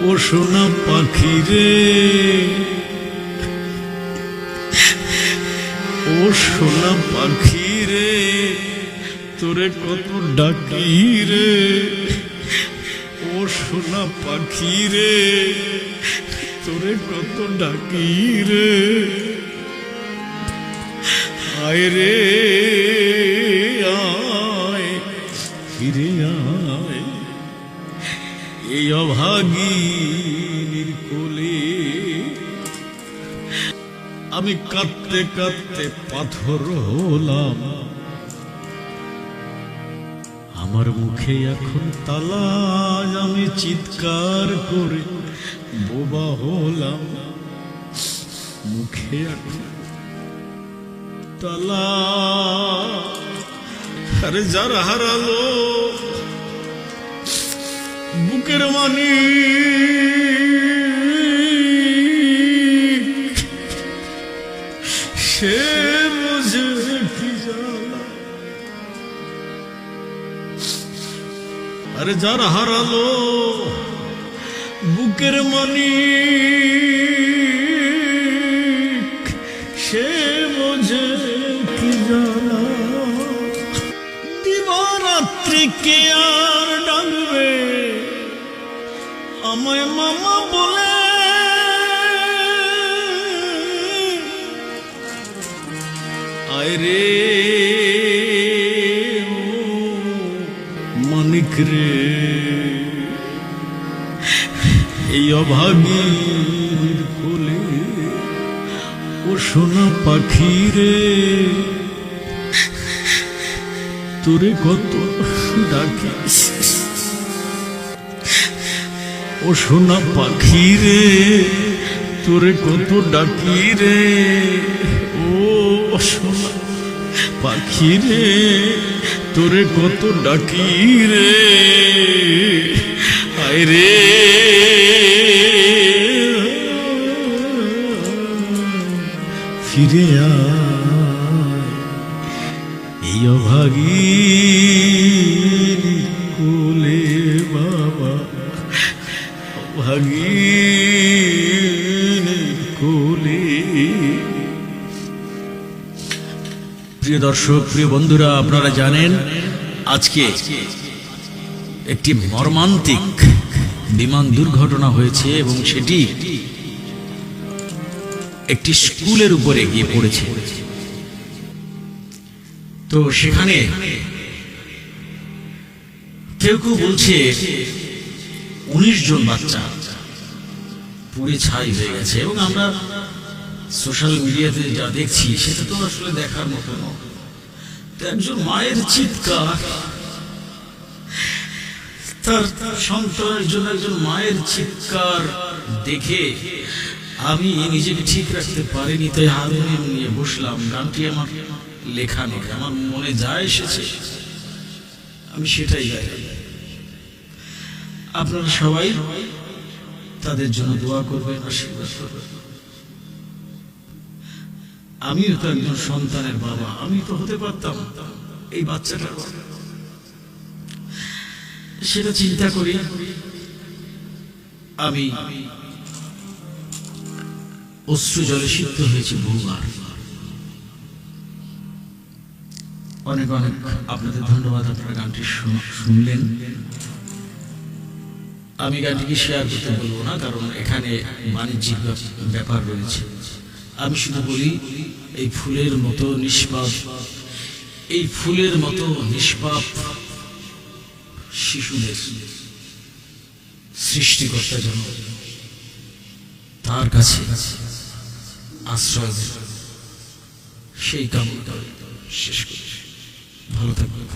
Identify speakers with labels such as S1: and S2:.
S1: ও সোনা পাখি রে, ও সোনা পাখি রে, তোরে কত ডাকি রে, ও সোনা পাখি রে, তোরে কত ডাকি রে। আয় রে আয়, ফিরে আয় এই অভাগীর কোলে। আমি কাঁদতে কাঁদতে পাথর হলাম, আমার মুখে এখন তালা, আমি চিৎকার করে বোবা হলাম, মুখে এখন তালা। আরে যারা হারালো বুকের মানি, সে বোঝে কি জ্বালা। আরে যারা হারালো বুকের মানি, সে বোঝে কি জ্বালা। দিবারাত্রি কে আর ডাকবে আমায় মামা বলে, আয় রে ও মানিক রে, এই অভাগীর কোলে। ও সোনা পাখি রে, তোরে কত ডাকি, ও সোনা পাখি রে, তোরে কত ডাকি রে, ও সোনা পাখি রে, তোরে কত ডাকি রে। আয় রে ফিরে আয় এই অভাগীর কোলে বাবা, অভাগীর কোলে। প্রিয় দর্শক, প্রিয় বন্ধুরা, আপনারা জানেন আজকে একটি মর্মান্তিক বিমান দুর্ঘটনা হয়েছে এবং সেটি একটি স্কুলের উপরে গিয়ে পড়েছে। তো সেখানে কেউ কেউ বলছে 19 জন বাচ্চা পুড়ে ছাই হয়ে গেছে, এবং আমরা সোশ্যাল মিডিয়াতে যা দেখছি সেটা তো আসলে দেখার মতো নয়। একজন মায়ের চিৎকার, তার সন্তানের জন্য একজন মায়ের চিৎকার দেখে আমি নিজেকে ঠিক রাখতে পারিনি, তাই হারমোনিয়াম নিয়ে বসলাম। গানটি আমার লেখা নয়, আমার মনে যা এসেছে আমি সেটাই গাই। আপনারা সবাই তাদের জন্য দোয়া করবেন, আশীর্বাদ করবেন। আমিও তো একজন সন্তানের বাবা, আমি তো হতে পারতাম এই বাচ্চাটার বাবা। সেটা চিন্তা করি আমি অশ্রু জলে সিদ্ধ হয়েছে বহুবার। অনেক অনেক আপনাদের ধন্যবাদ, আপনারা গানটি শুনলেন। আমি গানটিকে শেয়ার করতে বলবো না, কারণ এখানে বাণিজ্যিক ব্যাপার রয়েছে। আমি শুধু বলি, এই ফুলের মতো নিষ্পাপ, এই ফুলের মতো নিষ্পাপ শিশুদের সৃষ্টিকর্তা যেন তার কাছে আশ্রয় দেন, সেই কামনা শেষ করছি। ভালো থাকবেন।